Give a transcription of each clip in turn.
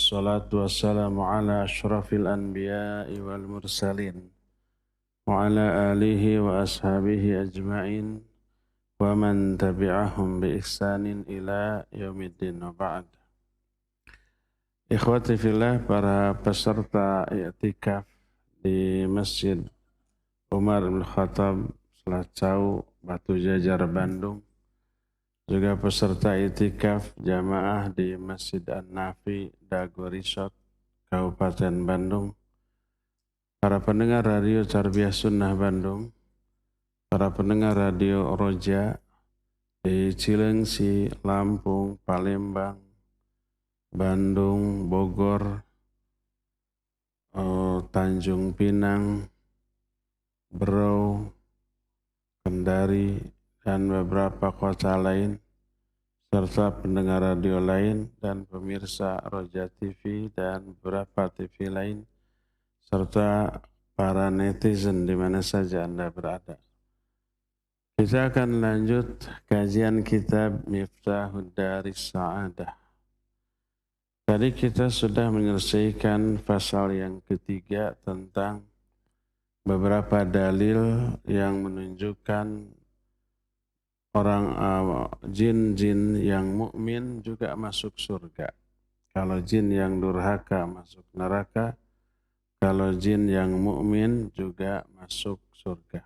wassalatu wassalamu ala ashrafil anbiya'i wal mursalin wa ala alihi wa ashabihi ajma'in wa man tabi'ahum bi ihsanin ila yaumiddin wa ba'd. Ikhwati fillah, para peserta i'tikaf di Masjid Umar bin Khattab Selacau, Batu Jajar, Bandung, juga peserta i'tikaf jamaah di Masjid An-Nafi, Dago Resort, Kabupaten Bandung, para pendengar radio Tarbiyah Sunnah Bandung, para pendengar radio Roja di Cilengsi, Lampung, Palembang, Bandung, Bogor, Tanjung Pinang, Berau, Kendari, dan beberapa kota lain, serta pendengar radio lain dan pemirsa Roja TV dan beberapa TV lain, serta para netizen di mana saja Anda berada. Kita akan lanjut kajian kitab Miftahud Daris Sa'adah. Tadi kita sudah menyelesaikan pasal yang ketiga tentang beberapa dalil yang menunjukkan orang jin-jin yang mukmin juga masuk surga. Kalau jin yang durhaka masuk neraka, kalau jin yang mukmin juga masuk surga.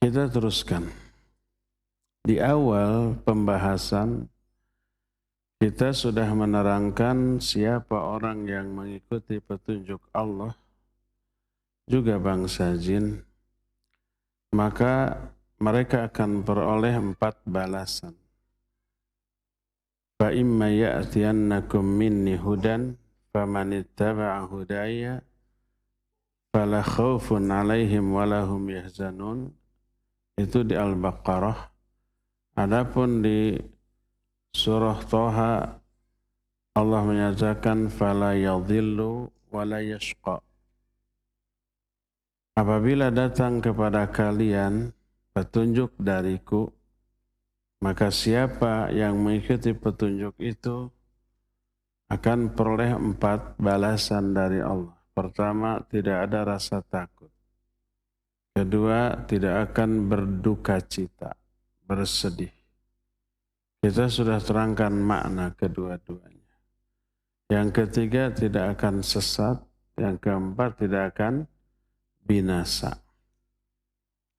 Kita teruskan. Di awal pembahasan kita sudah menerangkan siapa orang yang mengikuti petunjuk Allah, juga bangsa jin, maka mereka akan beroleh 4 balasan. Fa imma ya'tiyannakum minni hudan faman ittaba'a hudaya fala khaufun 'alaihim wa lahum yahzanun. Itu di Al-Baqarah. Adapun di surah Thaha Allah menyatakan fala yadhillu wa la yashqa. Apabila datang kepada kalian petunjuk dariku, maka siapa yang mengikuti petunjuk itu akan peroleh 4 balasan dari Allah. Pertama, tidak ada rasa takut. Kedua, tidak akan berduka cita, bersedih. Kita sudah terangkan makna kedua-duanya. Yang ketiga, tidak akan sesat. Yang keempat, tidak akan binasa.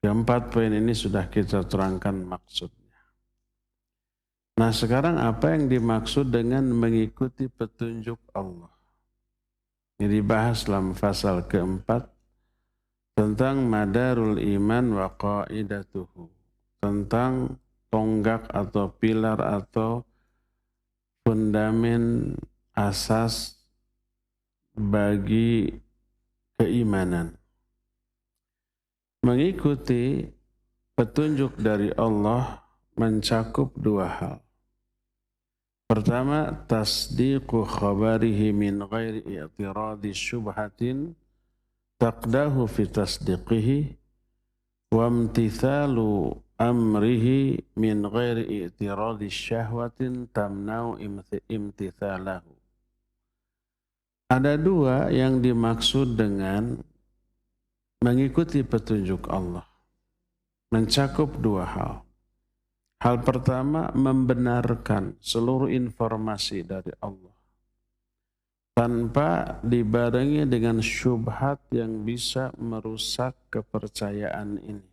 Keempat poin ini sudah kita terangkan maksudnya. Nah, sekarang apa yang dimaksud dengan mengikuti petunjuk Allah? Ini dibahas dalam pasal keempat tentang madarul iman wa qaidatuhu, tentang tonggak atau pilar atau fundamen asas bagi keimanan. Mengikuti petunjuk dari Allah mencakup 2 hal. Pertama, tasdiqu khabarihi min ghairi i'tiradi syubhatin taqdahu fi tasdiqihi wa imtithalu amrihi min ghairi i'tiradi syahwatin tamna'u imtithalahu. Ada 2 yang dimaksud dengan mengikuti petunjuk Allah. Mencakup 2 hal. Hal pertama, membenarkan seluruh informasi dari Allah tanpa dibarengi dengan syubhat yang bisa merusak kepercayaan ini.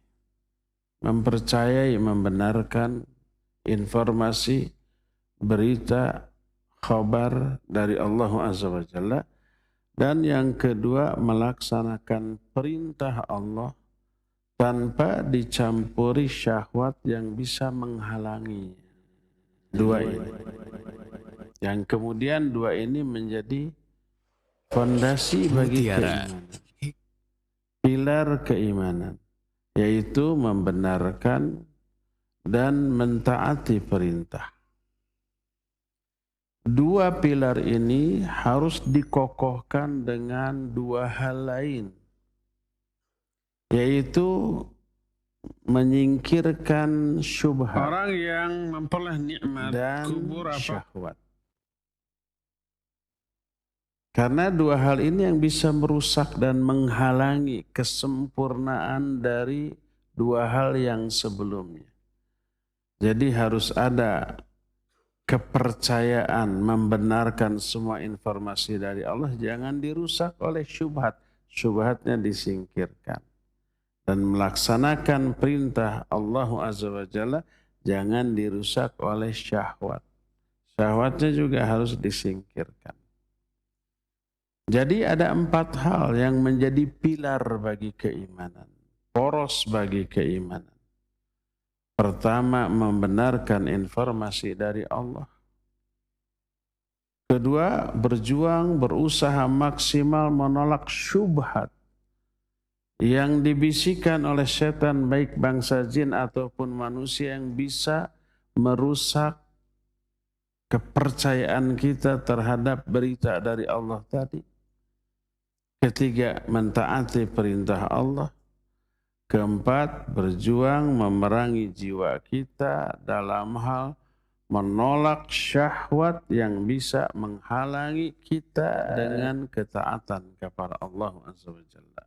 Mempercayai, membenarkan informasi, berita, khabar dari Allah Azza wa Jalla. Dan yang kedua, melaksanakan perintah Allah tanpa dicampuri syahwat yang bisa menghalangi. 2 ini. Yang kemudian 2 ini menjadi fondasi bagi keimanan. Pilar keimanan, yaitu membenarkan dan mentaati perintah. 2 pilar ini harus dikokohkan dengan 2 hal lain, yaitu menyingkirkan syubhat orang yang memperoleh nikmat dan kubur syahwat. Karena dua hal ini yang bisa merusak dan menghalangi kesempurnaan dari dua hal yang sebelumnya. Jadi harus ada kepercayaan membenarkan semua informasi dari Allah, jangan dirusak oleh syubhat. Syubhatnya disingkirkan. Dan melaksanakan perintah Allah Azza wa Jalla jangan dirusak oleh syahwat. Syahwatnya juga harus disingkirkan. Jadi ada 4 hal yang menjadi pilar bagi keimanan, poros bagi keimanan. Pertama, membenarkan informasi dari Allah. Kedua, berjuang, berusaha maksimal menolak syubhat yang dibisikkan oleh setan, baik bangsa jin ataupun manusia, yang bisa merusak kepercayaan kita terhadap berita dari Allah tadi. Ketiga, mentaati perintah Allah. Keempat, berjuang memerangi jiwa kita dalam hal menolak syahwat yang bisa menghalangi kita dengan ketaatan kepada Allah Azza wa Jalla.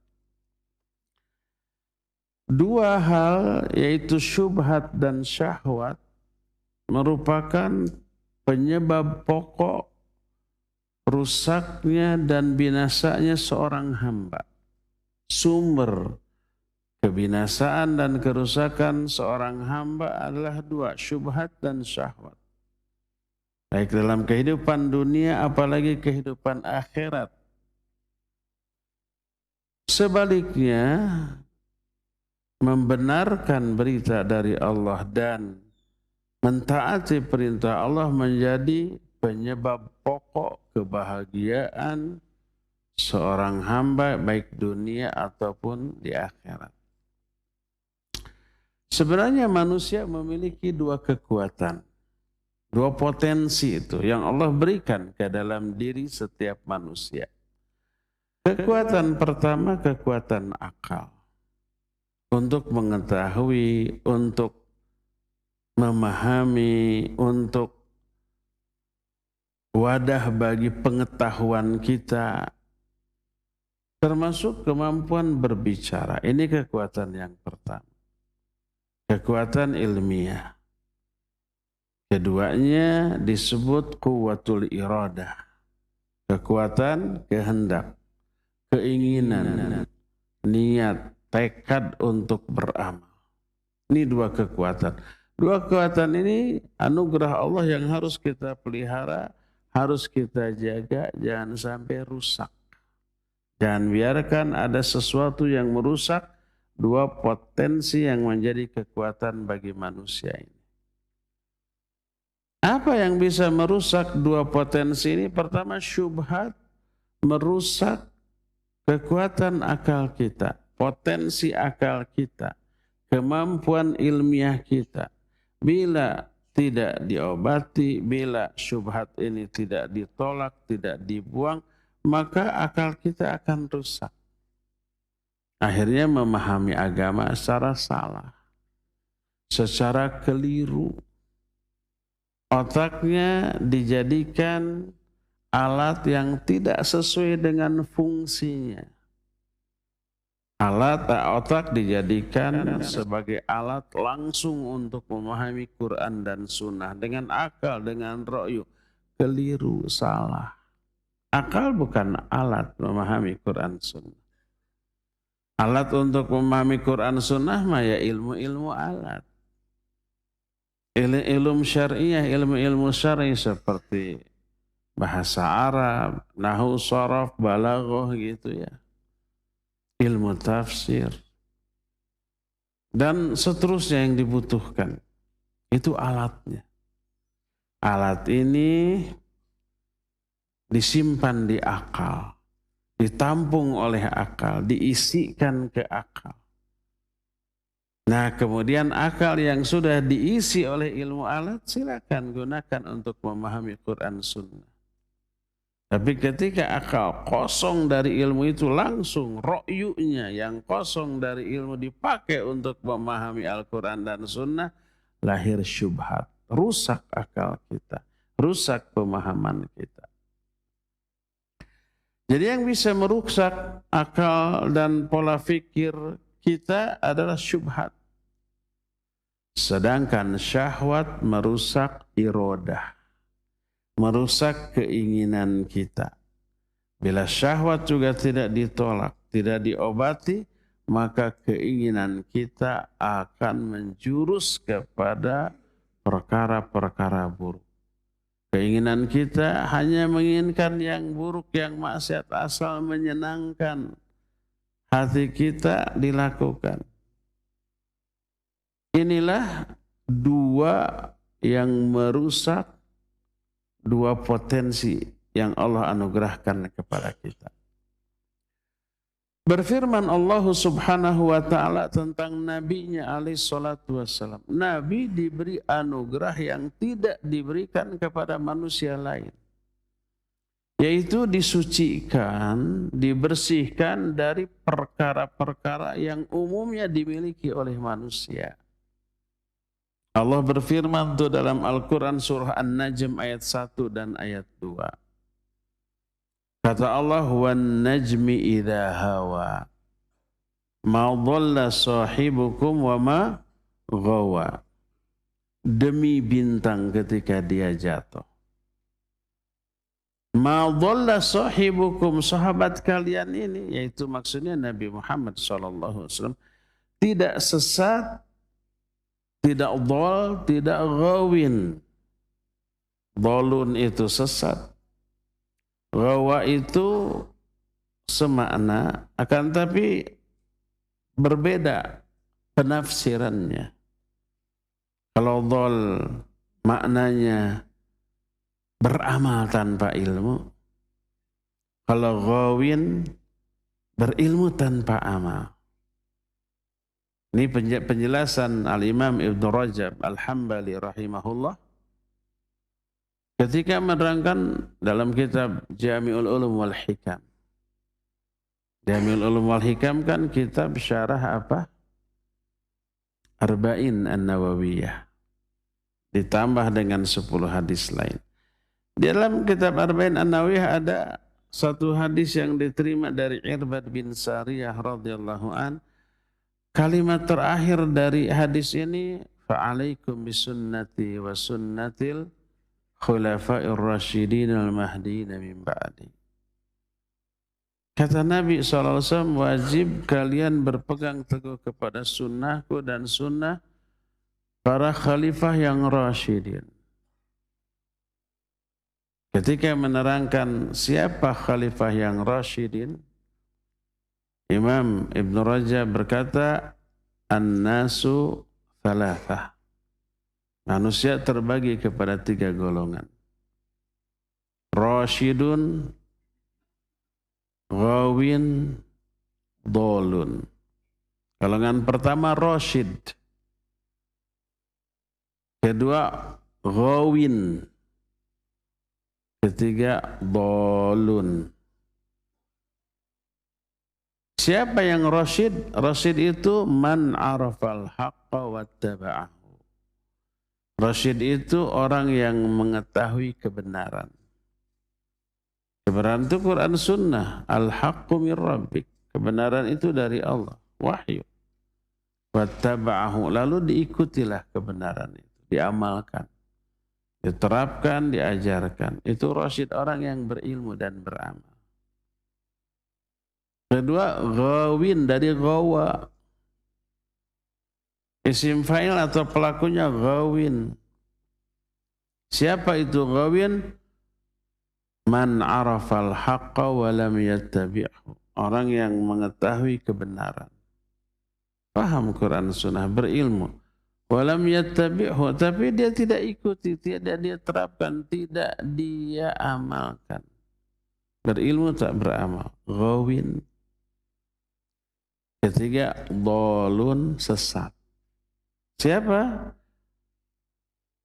Dua hal, yaitu syubhat dan syahwat, merupakan penyebab pokok rusaknya dan binasanya seorang hamba. Sumber kebinasaan dan kerusakan seorang hamba adalah dua, syubhat dan syahwat. Baik dalam kehidupan dunia apalagi kehidupan akhirat. Sebaliknya, membenarkan berita dari Allah dan mentaati perintah Allah menjadi penyebab pokok kebahagiaan seorang hamba baik dunia ataupun di akhirat. Sebenarnya manusia memiliki dua kekuatan, dua potensi itu yang Allah berikan ke dalam diri setiap manusia. Kekuatan pertama, kekuatan akal. Untuk mengetahui, untuk memahami, untuk wadah bagi pengetahuan kita, termasuk kemampuan berbicara. Ini kekuatan yang pertama. Kekuatan ilmiah. Keduanya disebut quwwatul iradah. Kekuatan kehendak, keinginan, niat, tekad untuk beramal. Ini dua kekuatan. Dua kekuatan ini anugerah Allah yang harus kita pelihara, harus kita jaga, jangan sampai rusak. Jangan biarkan ada sesuatu yang merusak dua potensi yang menjadi kekuatan bagi manusia ini. Apa yang bisa merusak dua potensi ini? Pertama, syubhat merusak kekuatan akal kita, potensi akal kita, kemampuan ilmiah kita. Bila tidak diobati, bila syubhat ini tidak ditolak, tidak dibuang, maka akal kita akan rusak. Akhirnya memahami agama secara salah, secara keliru. Otaknya dijadikan alat yang tidak sesuai dengan fungsinya. Otak dijadikan sebagai alat langsung untuk memahami Quran dan Sunnah. Dengan akal, dengan ro'yu. Keliru, salah. Akal bukan alat memahami Quran Sunnah. Alat untuk memahami Quran Sunnah mah ya ilmu-ilmu alat. Ilmu syariah, ilmu-ilmu syar'i seperti bahasa Arab, nahwu, sharaf, balaghah gitu ya. Ilmu tafsir, dan seterusnya yang dibutuhkan. Itu alatnya. Alat ini disimpan di akal, ditampung oleh akal, diisikan ke akal. Nah, kemudian akal yang sudah diisi oleh ilmu alat, silakan gunakan untuk memahami Quran Sunnah. Tapi ketika akal kosong dari ilmu itu, langsung ro'yunya yang kosong dari ilmu dipakai untuk memahami Al-Quran dan Sunnah, lahir syubhat. Rusak akal kita, rusak pemahaman kita. Jadi yang bisa merusak akal dan pola fikir kita adalah syubhat. Sedangkan syahwat merusak iradah, merusak keinginan kita. Bila syahwat juga tidak ditolak, tidak diobati, maka keinginan kita akan menjurus kepada perkara-perkara buruk. Keinginan kita hanya menginginkan yang buruk, yang maksiat, asal menyenangkan hati kita dilakukan. Inilah dua yang merusak, dua potensi yang Allah anugerahkan kepada kita. Berfirman Allah Subhanahu wa ta'ala tentang nabinya alaihi salatu wassalam. Nabi diberi anugerah yang tidak diberikan kepada manusia lain. Yaitu disucikan, dibersihkan dari perkara-perkara yang umumnya dimiliki oleh manusia. Allah berfirman itu dalam Al-Quran surah An-Najm ayat 1 dan ayat 2. Kata Allah, wan najmi idza hawa ma dhalla sahibukum wa ma ghawa. Demi bintang ketika dia jatuh. Ma dhalla sahibukum, sahabat kalian ini, yaitu maksudnya Nabi Muhammad SAW, tidak sesat, tidak dhal, tidak ghawin. Dhalun itu sesat. Ghawa itu semakna, akan tapi berbeda penafsirannya. Kalau dhal maknanya beramal tanpa ilmu. Kalau ghawin berilmu tanpa amal. Ini penjelasan Al-Imam Ibn Rajab Al-Hambali rahimahullah ketika menerangkan dalam kitab Jami'ul Ulum wal Hikam. Jami'ul Ulum wal Hikam kan kitab syarah apa? Arba'in An-Nawawiyah. Ditambah dengan 10 hadis lain. Di dalam kitab Arba'in An-Nawawiyah ada satu hadis yang diterima dari Irbad bin Sariyah radhiyallahu an. Kalimat terakhir dari hadis ini, fa'alaikum bisunnati wa sunnatil khulafa'ir rasyidin al-mahdiin min ba'di. Kata Nabi SAW, wajib kalian berpegang teguh kepada sunnahku dan sunnah para khalifah yang rasyidin. Ketika menerangkan siapa khalifah yang rasyidin, Imam Ibn Rajab berkata, an-nasu thalathah. Manusia terbagi kepada 3 golongan. Rasyidun, ghawin, dhalun. Golongan pertama rasyid. Kedua ghawin. Ketiga dhalun. Siapa yang rasyid? Rasyid itu man arafal haqqa wattaba'ahu. Rasyid itu orang yang mengetahui kebenaran. Kebenaran itu Quran Sunnah. Al-haqqu min rabbik. Kebenaran itu dari Allah. Wahyu. Wattaba'ahu. Lalu diikutilah kebenaran itu. Diamalkan. Diterapkan, diajarkan. Itu rasyid, orang yang berilmu dan beramal. Kedua, ghawin dari ghawa. Isim fa'il atau pelakunya ghawin. Siapa itu ghawin? Man arafal haqqa wa lam yattabi'hu. Orang yang mengetahui kebenaran. Paham Quran Sunnah, berilmu. Wa lam yattabi'hu, tapi dia tidak ikuti, tidak dia terapkan, tidak dia amalkan. Berilmu tak beramal. Ghawin. Ketiga, dhalun, sesat. Siapa?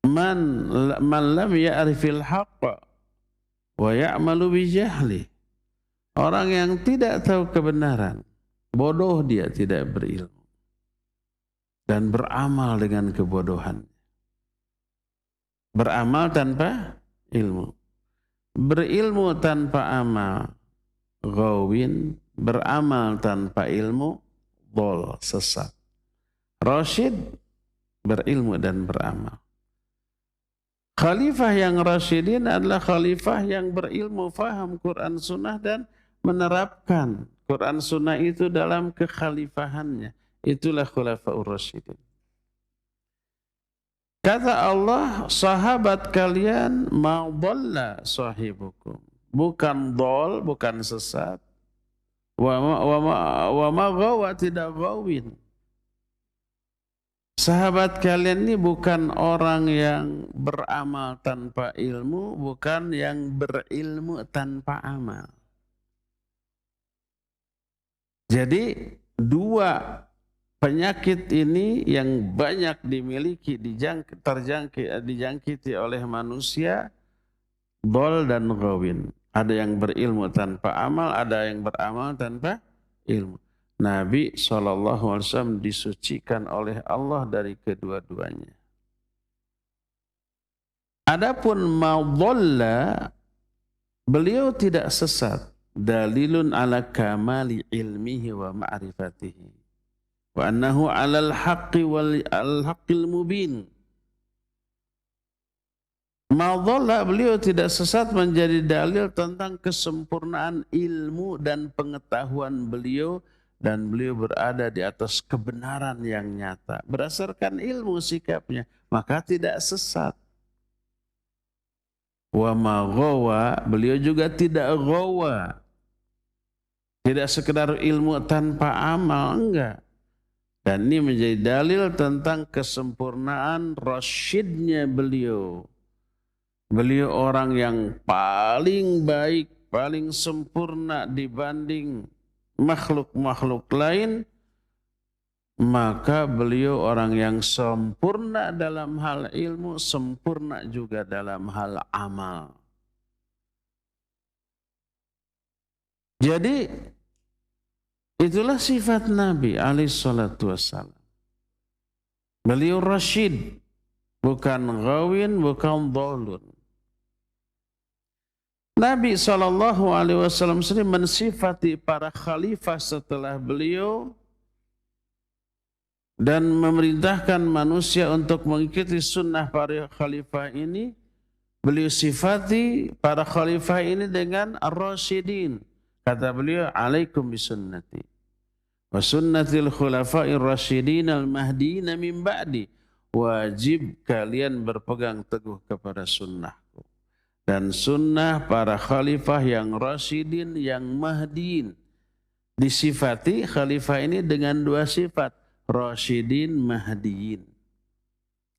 Man lam ya'rifil haqqa wa ya'malu bijahli. Orang yang tidak tahu kebenaran, bodoh dia, tidak berilmu dan beramal dengan kebodohan. Beramal tanpa ilmu. Berilmu tanpa amal. ghawin, beramal tanpa ilmu, dhol, sesat. Rasyid, berilmu dan beramal. Khalifah yang rasyidin adalah khalifah yang berilmu, faham Quran Sunnah dan menerapkan Quran Sunnah itu dalam kekhalifahannya. Itulah khulafaur rasyidin. Kata Allah, sahabat kalian ma dhalla sahibukum. Bukan dhol, bukan sesat. Wa ma ghawa, tidak ghawin. Sahabat kalian ini bukan orang yang beramal tanpa ilmu, bukan yang berilmu tanpa amal. Jadi dua penyakit ini yang banyak dimiliki, dijangkiti oleh manusia, dhol dan ghawin. Ada yang berilmu tanpa amal, ada yang beramal tanpa ilmu. Nabi SAW disucikan oleh Allah dari kedua-duanya. Adapun madhalla, beliau tidak sesat. Dalilun ala kamali ilmihi wa ma'rifatihi. Wa annahu alal haqqi wal haqqil mubin. Madhalla, beliau tidak sesat menjadi dalil tentang kesempurnaan ilmu dan pengetahuan beliau. Dan beliau berada di atas kebenaran yang nyata. Berdasarkan ilmu sikapnya, maka tidak sesat. Wa ma ghawa, beliau juga tidak ghawa. Tidak sekedar ilmu tanpa amal, enggak. Dan ini menjadi dalil tentang kesempurnaan rasyidnya beliau. Beliau orang yang paling baik, paling sempurna dibanding makhluk-makhluk lain, maka beliau orang yang sempurna dalam hal ilmu, sempurna juga dalam hal amal. Jadi itulah sifat Nabi alaihi salatu wassalam. Beliau rasyid, bukan ghawin, bukan dhalun. Nabi SAW sendiri mensifati para khalifah setelah beliau dan memerintahkan manusia untuk mengikuti sunnah para khalifah ini. Beliau sifati para khalifah ini dengan ar-rasyidin. Kata beliau, alaikum bisunnati wa sunnatil khulafa'ir rasyidin al-mahdiina min ba'di. Wajib kalian berpegang teguh kepada sunnahku dan sunnah para khalifah yang rasyidin, yang mahdiin. Disifati khalifah ini dengan dua sifat, rasyidin, mahdiin.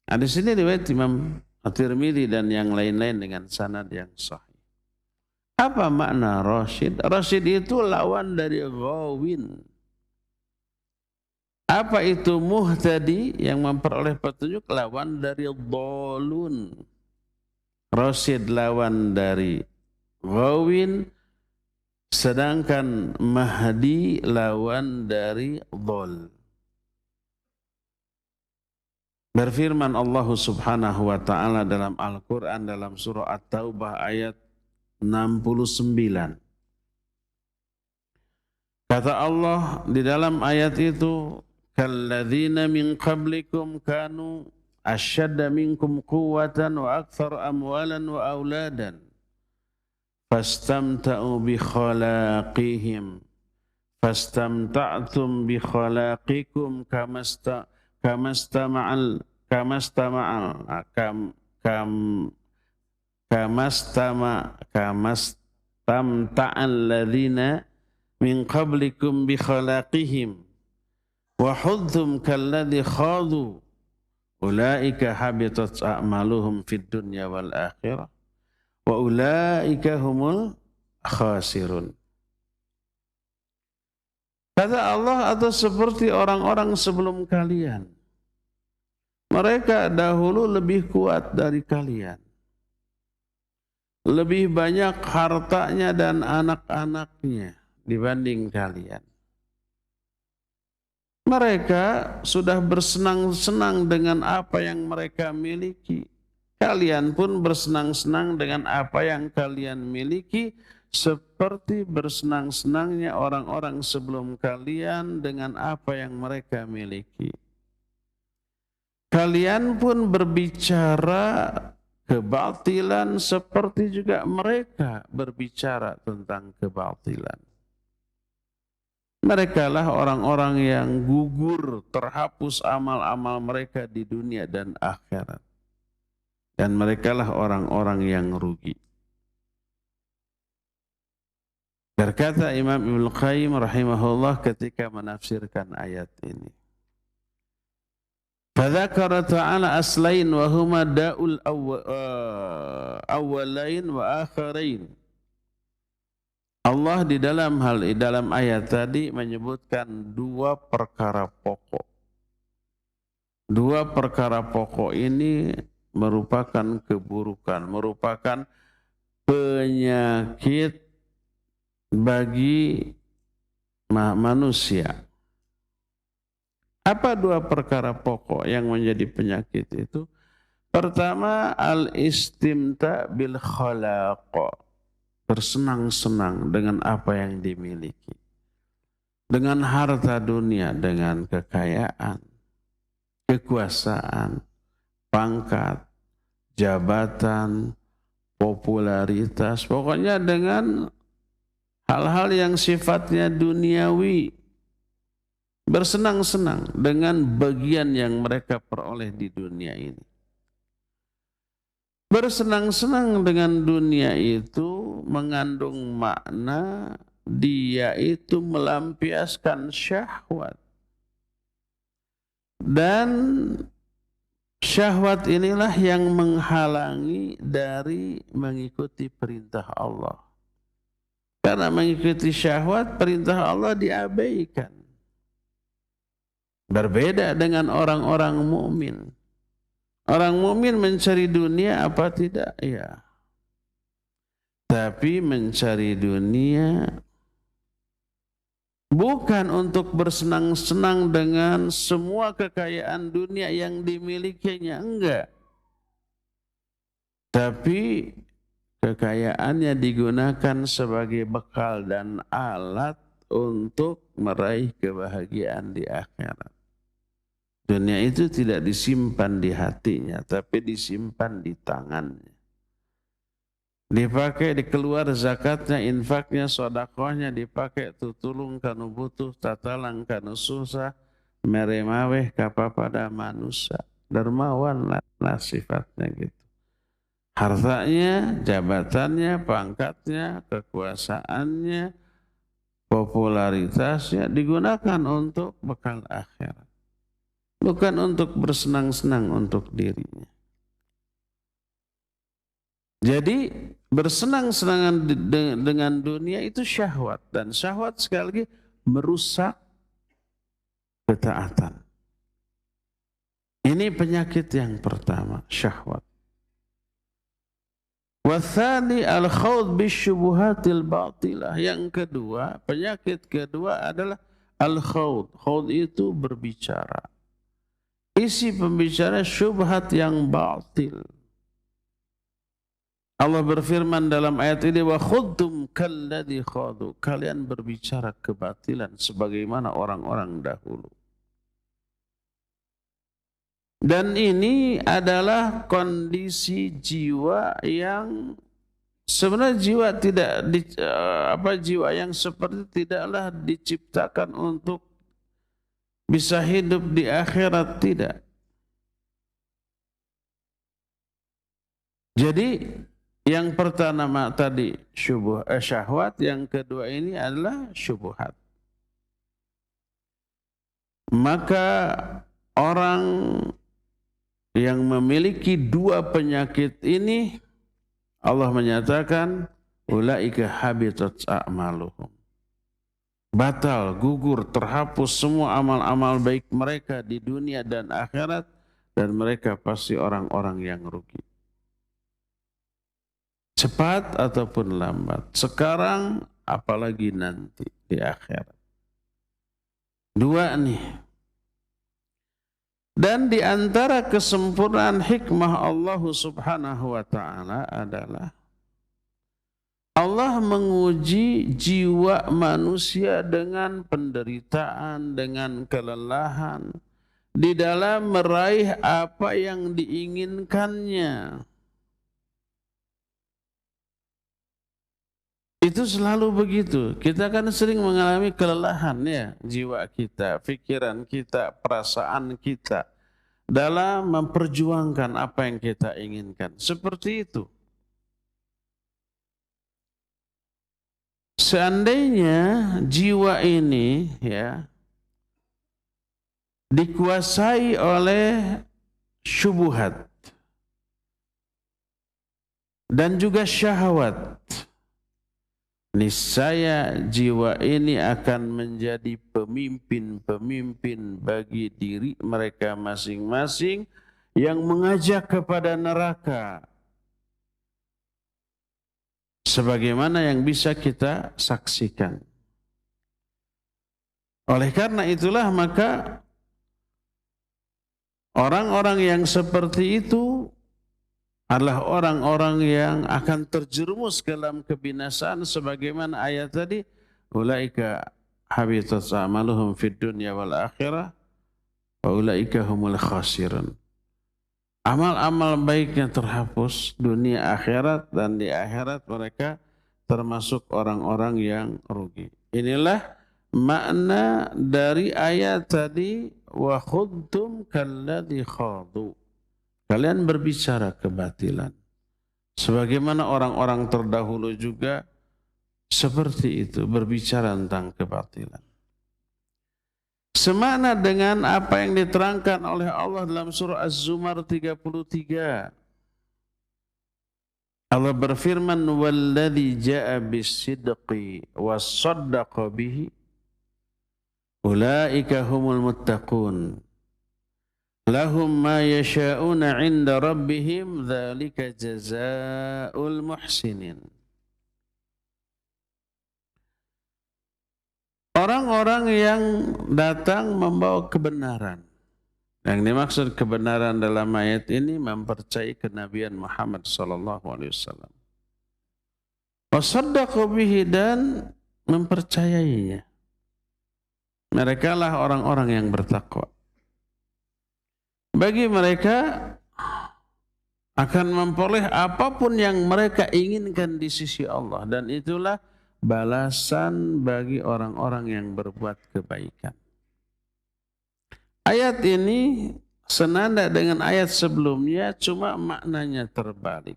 Di sini riwayat Imam At-Tirmidzi dan yang lain-lain dengan sanad yang sahih. Apa makna rasyid? Rasyid itu lawan dari ghawin. Apa itu muhtadi, yang memperoleh petunjuk? Lawan dari dhalun. Rasyid lawan dari ghawin, sedangkan mahdi lawan dari dhal. Berfirman Allah Subhanahu wa taala dalam Al-Qur'an dalam surah At-Taubah ayat 69. Kata Allah di dalam ayat itu, kalladzina min qablikum kanu asyadda minkum quwwatan wa akthar amwalan wa auladan fastamta'u bi khalaqihim fastamta'tum bi khalaqikum kamastama'al ladzina min qablikum bi khalaqihim wa hudhum kalladzi khadu ulaika habitat a'maluhum fid dunya wal akhirah wa ulaika humul khasirun. Kata Allah, atau seperti orang-orang sebelum kalian, mereka dahulu lebih kuat dari kalian, lebih banyak hartanya dan anak-anaknya dibanding kalian. Mereka sudah bersenang-senang dengan apa yang mereka miliki. kalian pun bersenang-senang dengan apa yang kalian miliki, seperti bersenang-senangnya orang-orang sebelum kalian dengan apa yang mereka miliki. Kalian pun berbicara kebatilan seperti juga mereka berbicara tentang kebatilan. Merekalah orang-orang yang gugur, terhapus amal-amal mereka di dunia dan akhirat. Dan merekalah orang-orang yang rugi. Berkata Imam Ibnu Qayyim rahimahullah ketika menafsirkan ayat ini. Fadzakara ta'ala aslain wa huma da'ul awwalain wa akhirain. Allah di dalam ayat tadi menyebutkan dua perkara pokok. Dua perkara pokok ini merupakan keburukan, merupakan penyakit bagi manusia. Apa dua perkara pokok yang menjadi penyakit itu? Pertama, al-istimta bil khalaq. Bersenang-senang dengan apa yang dimiliki. Dengan harta dunia, dengan kekayaan, kekuasaan, pangkat, jabatan, popularitas. Pokoknya dengan hal-hal yang sifatnya duniawi. Bersenang-senang dengan bagian yang mereka peroleh di dunia ini. Bersenang-senang dengan dunia itu mengandung makna dia itu melampiaskan syahwat. Dan syahwat inilah yang menghalangi dari mengikuti perintah Allah. Karena mengikuti syahwat, perintah Allah diabaikan. Berbeda dengan orang-orang mukmin. Orang mukmin mencari dunia apa tidak? Ya. Tapi mencari dunia bukan untuk bersenang-senang dengan semua kekayaan dunia yang dimilikinya, enggak. Tapi kekayaannya digunakan sebagai bekal dan alat untuk meraih kebahagiaan di akhirat. Dunia itu tidak disimpan di hatinya, tapi disimpan di tangannya. Dipakai, dikeluar zakatnya, infaknya, sedekahnya, dipakai tutulung kanu butuh, tatalang kanu susah, meremaweh kapa pada manusia. Dermawan lah sifatnya gitu. Hartanya, jabatannya, pangkatnya, kekuasaannya, popularitasnya digunakan untuk bekal akhirat. Bukan untuk bersenang-senang untuk dirinya. Jadi bersenang-senangan dengan dunia itu syahwat. Dan syahwat sekali lagi merusak ketaatan. Ini penyakit yang pertama, syahwat. Wathani al-khawd bisyubuhatil batilah. Yang kedua, penyakit kedua adalah al-khawd. Khawd itu berbicara. Isi pembicara syubhat yang batil. Allah berfirman dalam ayat ini, wa khudtum kalladhi khadu. Kalian berbicara kebatilan sebagaimana orang-orang dahulu. Dan ini adalah kondisi jiwa yang sebenarnya jiwa yang seperti tidaklah diciptakan untuk bisa hidup di akhirat, tidak. Jadi yang pertama tadi syahwat, yang kedua ini adalah syubhat. Maka orang yang memiliki dua penyakit ini, Allah menyatakan ulaika habitat a'maluhum. Batal, gugur, terhapus semua amal-amal baik mereka di dunia dan akhirat, dan mereka pasti orang-orang yang rugi. Cepat ataupun lambat, sekarang apalagi nanti di akhirat. Dua nih. Dan di antara kesempurnaan hikmah Allah Subhanahu wa taala adalah Allah menguji jiwa manusia dengan penderitaan, dengan kelelahan di dalam meraih apa yang diinginkannya. Itu selalu begitu. Kita kan sering mengalami kelelahan ya, jiwa kita, pikiran kita, perasaan kita dalam memperjuangkan apa yang kita inginkan. Seperti itu. Seandainya jiwa ini ya dikuasai oleh syubhat dan juga syahwat, niscaya jiwa ini akan menjadi pemimpin-pemimpin bagi diri mereka masing-masing yang mengajak kepada neraka. Sebagaimana yang bisa kita saksikan. Oleh karena itulah maka orang-orang yang seperti itu adalah orang-orang yang akan terjerumus dalam kebinasaan sebagaimana ayat tadi, ulaika habitat a'maluhum fid dunya wal akhirah wa ulaika humul khasirun. Amal-amal baiknya terhapus dunia akhirat, dan di akhirat mereka termasuk orang-orang yang rugi. Inilah makna dari ayat tadi, wa khudtum kalladzi khadu. Kalian berbicara kebatilan. Sebagaimana orang-orang terdahulu juga seperti itu, berbicara tentang kebatilan. Semakna dengan apa yang diterangkan oleh Allah dalam surah Az-Zumar 33. Allah berfirman, "Walladzi jaa'a bis-sidqi was-saddaqa bihi, ulaika humul muttaqun. Lahum ma yasha'una 'inda rabbihim, dzalika jazaa'ul muhsinin." Orang-orang yang datang membawa kebenaran. Yang dimaksud kebenaran dalam ayat ini mempercayai kenabian Muhammad SAW. Wasaddaqu bihi, dan mempercayainya. Mereka lah orang-orang yang bertakwa. Bagi mereka akan memperoleh apapun yang mereka inginkan di sisi Allah, dan itulah balasan bagi orang-orang yang berbuat kebaikan. Ayat ini senada dengan ayat sebelumnya, cuma maknanya terbalik.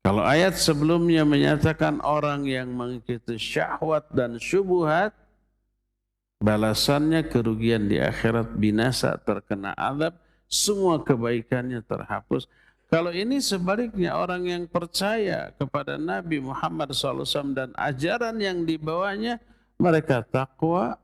Kalau ayat sebelumnya menyatakan orang yang mengikuti syahwat dan syubhat, balasannya kerugian di akhirat, binasa, terkena azab, semua kebaikannya terhapus. Kalau ini sebaliknya, orang yang percaya kepada Nabi Muhammad SAW dan ajaran yang dibawanya, mereka takwa,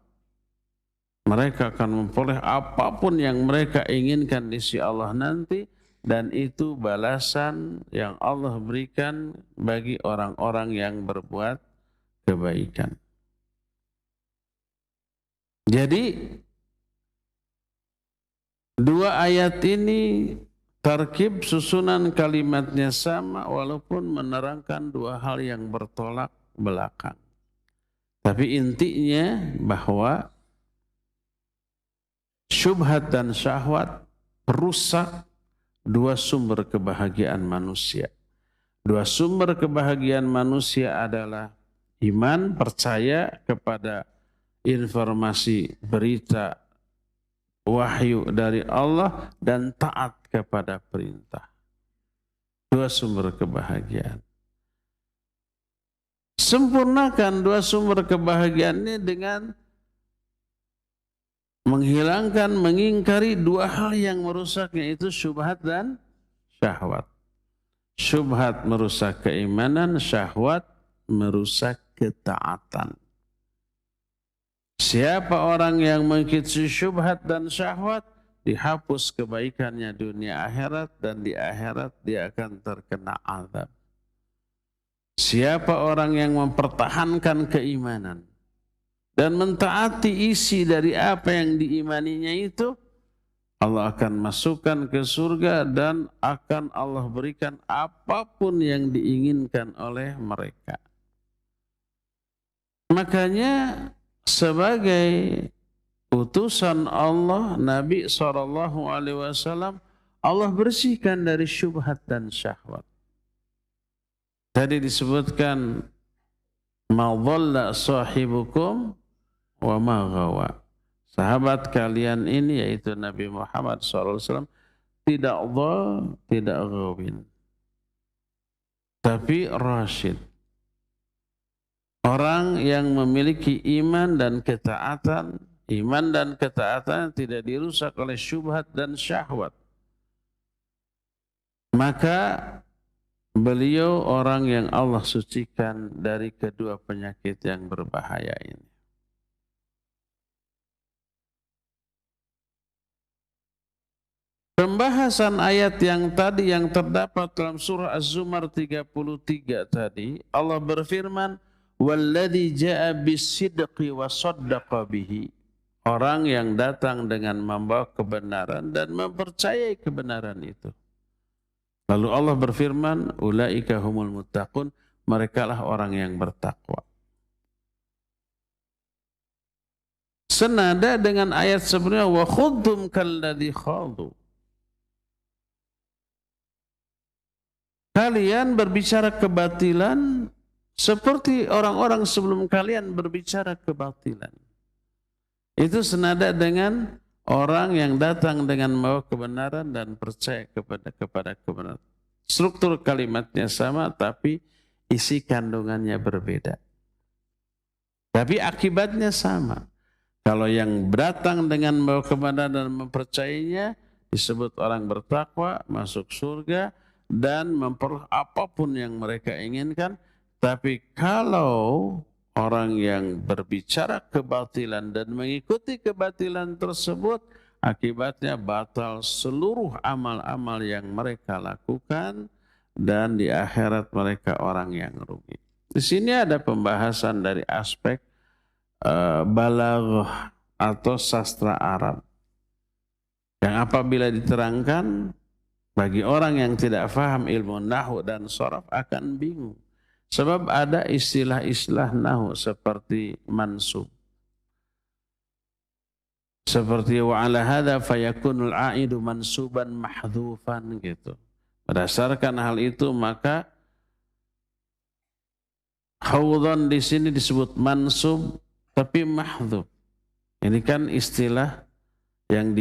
mereka akan memperoleh apapun yang mereka inginkan di sisi Allah nanti, dan itu balasan yang Allah berikan bagi orang-orang yang berbuat kebaikan. Jadi, dua ayat ini tarkib susunan kalimatnya sama walaupun menerangkan dua hal yang bertolak belakang. Tapi intinya bahwa syubhat dan syahwat perusak dua sumber kebahagiaan manusia. Dua sumber kebahagiaan manusia adalah iman, percaya kepada informasi berita wahyu dari Allah, dan taat kepada perintah. Dua sumber kebahagiaan. Sempurnakan dua sumber kebahagiaan ini dengan menghilangkan, mengingkari dua hal yang merusaknya, itu syubhat dan syahwat. Syubhat merusak keimanan, syahwat merusak ketaatan. Siapa orang yang mengikuti syubhat dan syahwat, dihapus kebaikannya dunia akhirat, dan di akhirat dia akan terkena azab. Siapa orang yang mempertahankan keimanan dan mentaati isi dari apa yang diimaninya itu, Allah akan masukkan ke surga dan akan Allah berikan apapun yang diinginkan oleh mereka. Makanya sebagai utusan Allah, Nabi SAW, Allah bersihkan dari syubhat dan syahwat. Tadi disebutkan, ma dhalla sahibukum wa ma ghawa. Sahabat kalian ini, yaitu Nabi Muhammad SAW, tidak dhal, tidak ghawin, tapi rasyid. Orang yang memiliki iman dan ketaatan, iman dan ketaatan tidak dirusak oleh syubhat dan syahwat. Maka beliau orang yang Allah sucikan dari kedua penyakit yang berbahaya ini. Pembahasan ayat yang tadi yang terdapat dalam surah Az-Zumar 33 tadi, Allah berfirman, "Walladzi jaa'a bis-sidqi wa saddaqa bihi." Orang yang datang dengan membawa kebenaran dan mempercayai kebenaran itu. Lalu Allah berfirman, "Ulaika humul muttaqun." Merekalah orang yang bertakwa. Senada dengan ayat sebelumnya, "Wa khudtum kalladzi khadu." Kalian berbicara kebatilan seperti orang-orang sebelum kalian berbicara kebatilan. Itu senada dengan orang yang datang dengan membawa kebenaran dan percaya kepada kebenaran. Struktur kalimatnya sama, tapi isi kandungannya berbeda. Tapi akibatnya sama. Kalau yang datang dengan membawa kebenaran dan mempercayainya disebut orang bertakwa, masuk surga, dan memperoleh apapun yang mereka inginkan. Tapi kalau orang yang berbicara kebatilan dan mengikuti kebatilan tersebut, akibatnya batal seluruh amal-amal yang mereka lakukan, dan di akhirat mereka orang yang rugi. Di sini ada pembahasan dari aspek balaghah atau sastra Arab, yang apabila diterangkan, bagi orang yang tidak faham ilmu nahwu dan sharaf akan bingung. Sebab ada istilah-istilah nahwu seperti mansub. Seperti wa ala hadza fayakunul aidu mansuban mahdhufan gitu. Berdasarkan hal itu maka haudhan di sini disebut mansub tapi mahdhuf. Ini kan istilah yang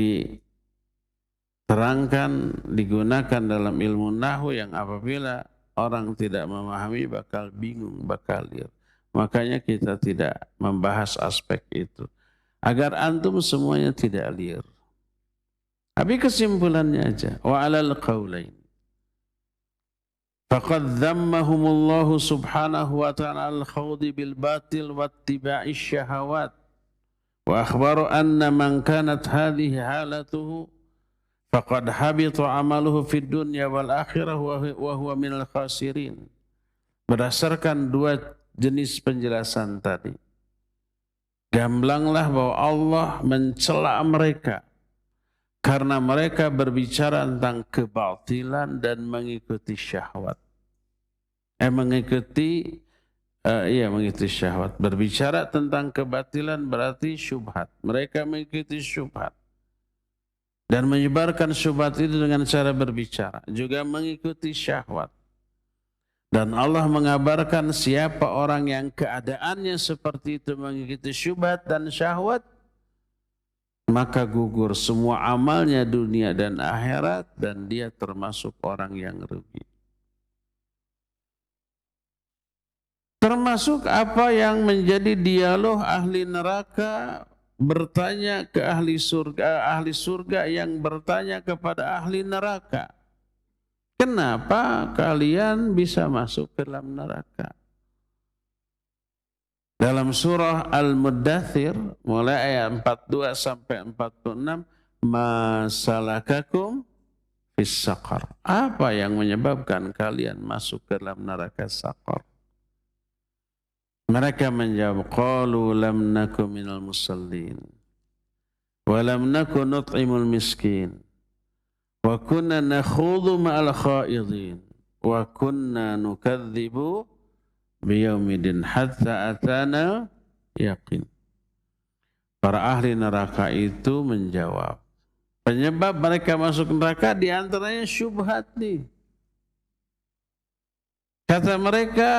terangkan, digunakan dalam ilmu nahwu yang apabila orang tidak memahami bakal bingung, bakal liar. Makanya kita tidak membahas aspek itu, agar antum semuanya tidak liar. Tapi kesimpulannya aja, wa alal qaulain. Faqad dhammahumullahu subhanahu wa ta'ala al-khawdi bil batil wa ittiba'i syahawat. Wa akhbaru anna man kanat hadhihi halatuhu faqad habita amaluhu fid dunya wal akhirah wa huwa minal khasirin. Berdasarkan dua jenis penjelasan tadi, gamblanglah bahwa Allah mencela mereka karena mereka berbicara tentang kebatilan dan mengikuti syahwat. Mengikuti syahwat. Berbicara tentang kebatilan berarti syubhat. Mereka mengikuti syubhat. Dan menyebarkan syubhat itu dengan cara berbicara. Juga mengikuti syahwat. Dan Allah mengabarkan siapa orang yang keadaannya seperti itu mengikuti syubhat dan syahwat, maka gugur semua amalnya dunia dan akhirat, dan dia termasuk orang yang rugi. Termasuk apa yang menjadi dialog ahli neraka bertanya ke ahli surga yang bertanya kepada ahli neraka, kenapa kalian bisa masuk ke dalam neraka? Dalam surah Al-Muddathir mulai ayat 42 sampai 46, masalakakum fis saqar. Apa yang menyebabkan kalian masuk ke dalam neraka saqar? Mereka menjawab, qalu lam naku minal musallin wa lam nakun nut'imul miskin wa kunna nakhudhu ma'al khaidin wa kunna nukadzibu biyaumiddin hatta atana yaqin. Para ahli neraka itu menjawab, penyebab mereka masuk neraka diantaranya syubhat nih. Kata mereka,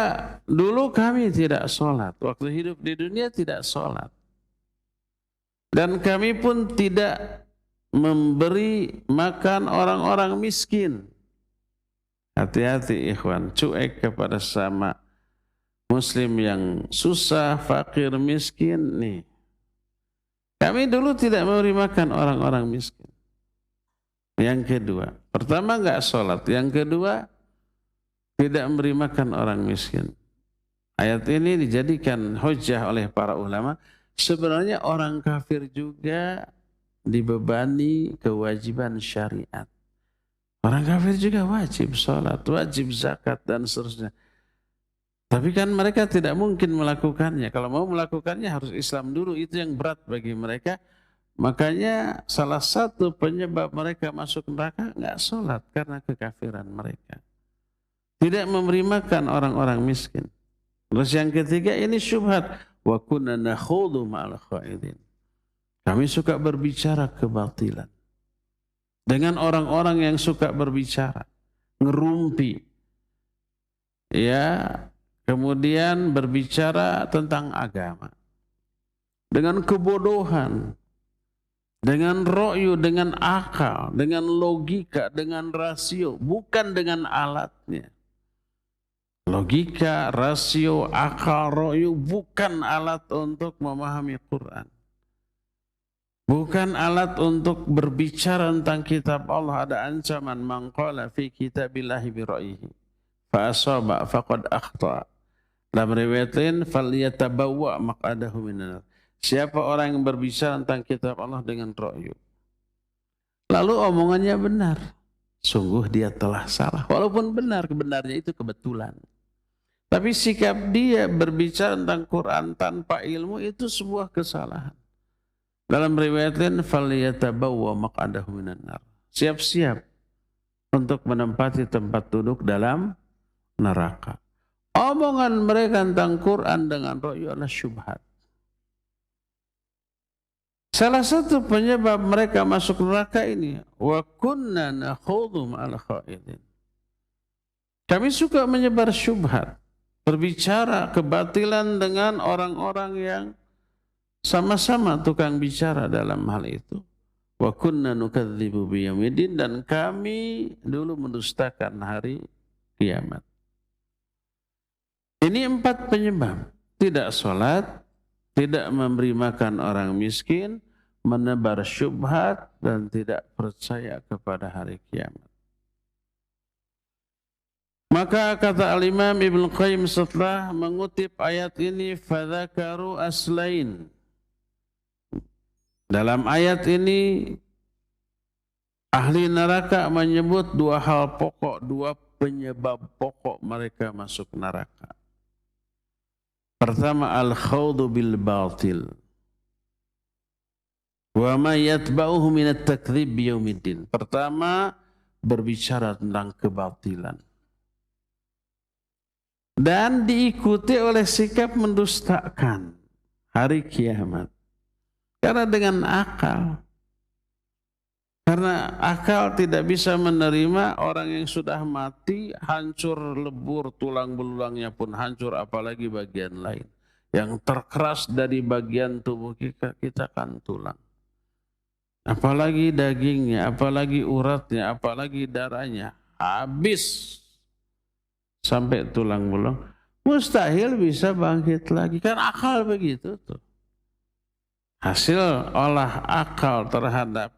dulu kami tidak sholat, waktu hidup di dunia tidak sholat. Dan kami pun tidak memberi makan orang-orang miskin. Hati-hati ikhwan, cuek kepada sama muslim yang susah, fakir, miskin nih. Kami dulu tidak memberi makan orang-orang miskin. Yang kedua, pertama enggak sholat. Yang kedua, tidak memberi makan orang miskin. Ayat ini dijadikan hujjah oleh para ulama. Sebenarnya orang kafir juga dibebani kewajiban syariat. Orang kafir juga wajib sholat, wajib zakat, dan seterusnya. Tapi kan mereka tidak mungkin melakukannya. Kalau mau melakukannya harus Islam dulu. Itu yang berat bagi mereka. Makanya salah satu penyebab mereka masuk neraka enggak sholat karena kekafiran mereka. Tidak memberi makan orang-orang miskin. Terus yang ketiga ini syubhat. Wa kunna nakhudhu ma'al khaidin. Kami suka berbicara kebatilan. Dengan orang-orang yang suka berbicara. Ngerumpi. Ya, kemudian berbicara tentang agama. Dengan kebodohan. Dengan ro'yu, dengan akal. Dengan logika, dengan rasio. Bukan dengan alatnya. Logika, rasio, akal, ro'yu bukan alat untuk memahami Quran. Bukan alat untuk berbicara tentang kitab Allah. Ada ancaman man qala fi kitabillahi bi ra'yihi fa asaba faqad akhta. Dalam riwayat lain falyatabawwa maq'adahu minan nar. Siapa orang yang berbicara tentang kitab Allah dengan ra'yu, lalu omongannya benar, sungguh dia telah salah. Walaupun benar, kebenarnya itu kebetulan. Tapi sikap dia berbicara tentang Quran tanpa ilmu itu sebuah kesalahan. Dalam riwayat lain, falyatabawwa maq'adahu minan nar. Siap-siap untuk menempati tempat duduk dalam neraka. Omongan mereka tentang Quran dengan ra'yu adalah syubhat. Salah satu penyebab mereka masuk neraka ini, wa kunna nakhudhu ma'al khaidin. Kami suka menyebar syubhat. Berbicara kebatilan dengan orang-orang yang sama-sama tukang bicara dalam hal itu. Wa kunna nukadzibu biyaumiddin, dan kami dulu mendustakan hari kiamat. Ini 4 penyebab. Tidak sholat, tidak memberi makan orang miskin, menebar syubhat, dan tidak percaya kepada hari kiamat. Maka kata Al-Imam Ibnu Qayyim setelah mengutip ayat ini, fadzakaru aslain. Dalam ayat ini ahli neraka menyebut 2 hal pokok, 2 penyebab pokok mereka masuk neraka. Pertama, al-khawdu bil batil. Wa ma yatba'uhu minat takdzib biyaumiddin. Pertama, berbicara tentang kebatilan. Dan diikuti oleh sikap mendustakan hari kiamat. Karena dengan akal. Karena akal tidak bisa menerima orang yang sudah mati, hancur lebur, tulang belulangnya pun hancur, apalagi bagian lain. Yang terkeras dari bagian tubuh kita kan tulang. Apalagi dagingnya, apalagi uratnya, apalagi darahnya. Habis sampai tulang belulang. Mustahil bisa bangkit lagi. Kan akal begitu tuh. Hasil olah akal terhadap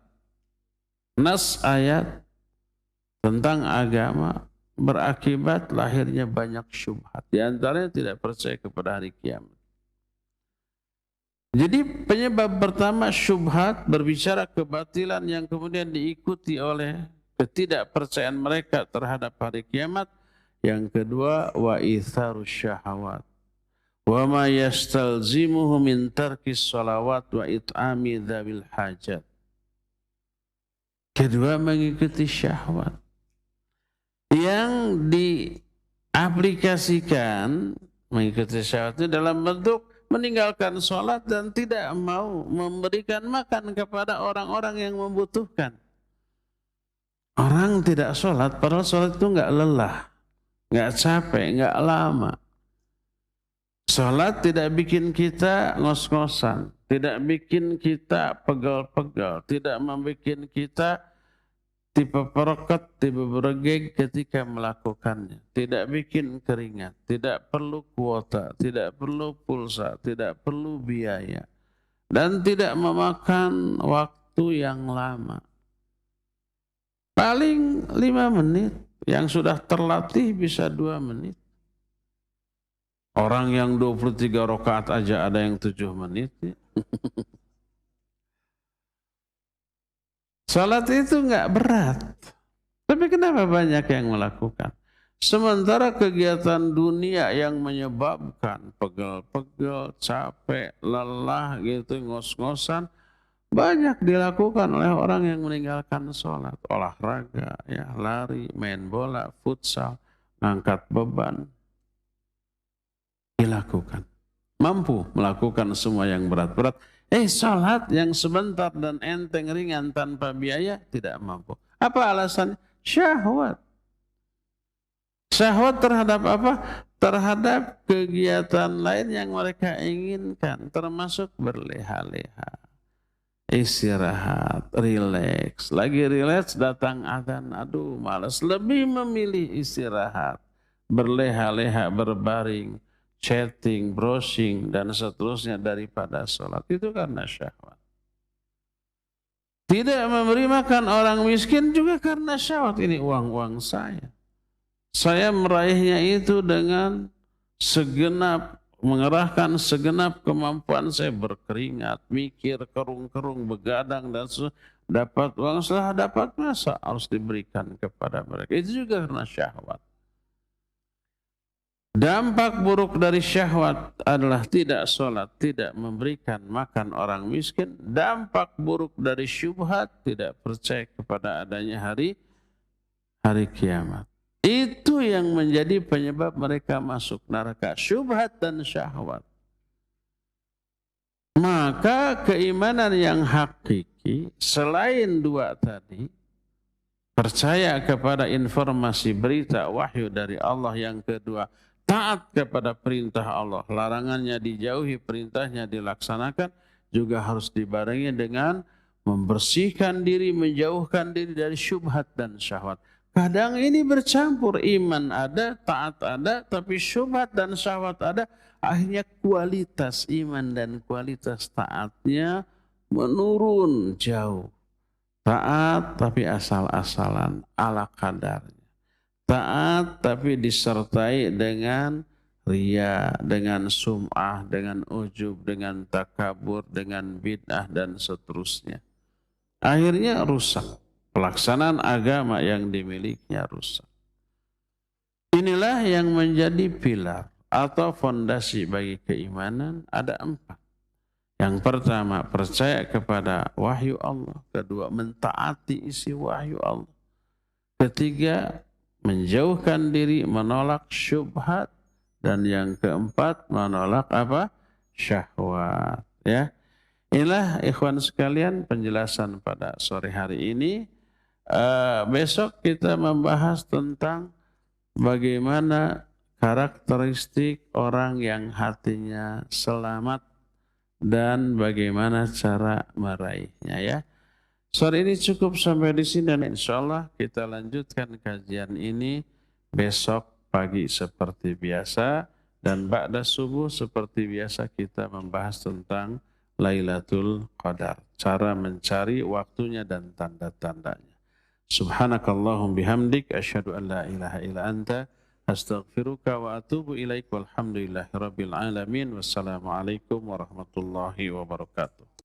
nas ayat tentang agama berakibat lahirnya banyak syubhat. Di antaranya tidak percaya kepada hari kiamat. Jadi penyebab pertama syubhat, berbicara kebatilan yang kemudian diikuti oleh ketidakpercayaan mereka terhadap hari kiamat. Yang kedua, wa itsarus syahawat wa ma yastalzimuhu min tarkis sholawat wa it'ami dzawil hajat. Kedua, mengikuti syahwat yang diaplikasikan, mengikuti syahwat itu dalam bentuk meninggalkan sholat dan tidak mau memberikan makan kepada orang-orang yang membutuhkan. Orang tidak sholat, padahal sholat itu nggak lelah, nggak capek, nggak lama. Sholat tidak bikin kita ngos-ngosan, tidak bikin kita pegal-pegal, tidak membuat kita tipe perokat, tipe bergeg ketika melakukannya. Tidak bikin keringat, tidak perlu kuota, tidak perlu pulsa, tidak perlu biaya. Dan tidak memakan waktu yang lama. Paling 5 menit, yang sudah terlatih bisa 2 menit. Orang yang 23 rakaat aja ada yang 7 menit. Ya. Salat itu enggak berat. Tapi kenapa banyak yang melakukan? Sementara kegiatan dunia yang menyebabkan pegel-pegel, capek, lelah gitu, ngos-ngosan, banyak dilakukan oleh orang yang meninggalkan sholat. Olahraga, ya, lari, main bola, futsal, ngangkat beban. Dilakukan. Mampu melakukan semua yang berat-berat. Sholat yang sebentar dan enteng ringan tanpa biaya tidak mampu. Apa alasannya? Syahwat. Syahwat terhadap apa? Terhadap kegiatan lain yang mereka inginkan. Termasuk berleha-leha. Istirahat, rileks. Lagi rileks datang adzan. Aduh malas. Lebih memilih istirahat. Berleha-leha, berbaring. Chatting, browsing, dan seterusnya daripada sholat. Itu karena syahwat. Tidak memberi makan orang miskin juga karena syahwat. Ini uang-uang saya. Saya meraihnya itu dengan mengerahkan segenap kemampuan saya, berkeringat, mikir, kerung-kerung, begadang, dan dapat uang. Setelah dapat masa harus diberikan kepada mereka. Itu juga karena syahwat. Dampak buruk dari syahwat adalah tidak sholat, tidak memberikan makan orang miskin. Dampak buruk dari syubhat, tidak percaya kepada adanya hari kiamat. Itu yang menjadi penyebab mereka masuk neraka. Syubhat dan syahwat. Maka keimanan yang hakiki selain 2 tadi, percaya kepada informasi berita wahyu dari Allah, yang kedua taat kepada perintah Allah, larangannya dijauhi, perintahnya dilaksanakan, juga harus dibarengi dengan membersihkan diri, menjauhkan diri dari syubhat dan syahwat. Kadang ini bercampur, iman ada, taat ada, tapi syubhat dan syahwat ada, akhirnya kualitas iman dan kualitas taatnya menurun jauh. Taat tapi asal-asalan, ala kadarnya. Taat tapi disertai dengan riya, dengan sum'ah, dengan ujub, dengan takabur, dengan bid'ah dan seterusnya. Akhirnya rusak. Pelaksanaan agama yang dimilikinya rusak. Inilah yang menjadi pilar atau fondasi bagi keimanan, ada 4. Yang pertama, percaya kepada wahyu Allah. Kedua, mentaati isi wahyu Allah. Ketiga, menjauhkan diri, menolak syubhat, dan yang keempat menolak apa? Syahwat. Ya, inilah ikhwan sekalian penjelasan pada sore hari ini. Besok kita membahas tentang bagaimana karakteristik orang yang hatinya selamat dan bagaimana cara meraihnya. Ya. Sore ini cukup sampai di sini, dan insya Allah kita lanjutkan kajian ini besok pagi seperti biasa, dan ba'da subuh seperti biasa kita membahas tentang Lailatul Qadar, cara mencari waktunya dan tanda-tandanya. Subhanakallahum bihamdik, asyhadu an la ilaha illa anta, astaghfiruka wa atubu ilaik, walhamdulillahi rabbil alamin, wassalamualaikum warahmatullahi wabarakatuh.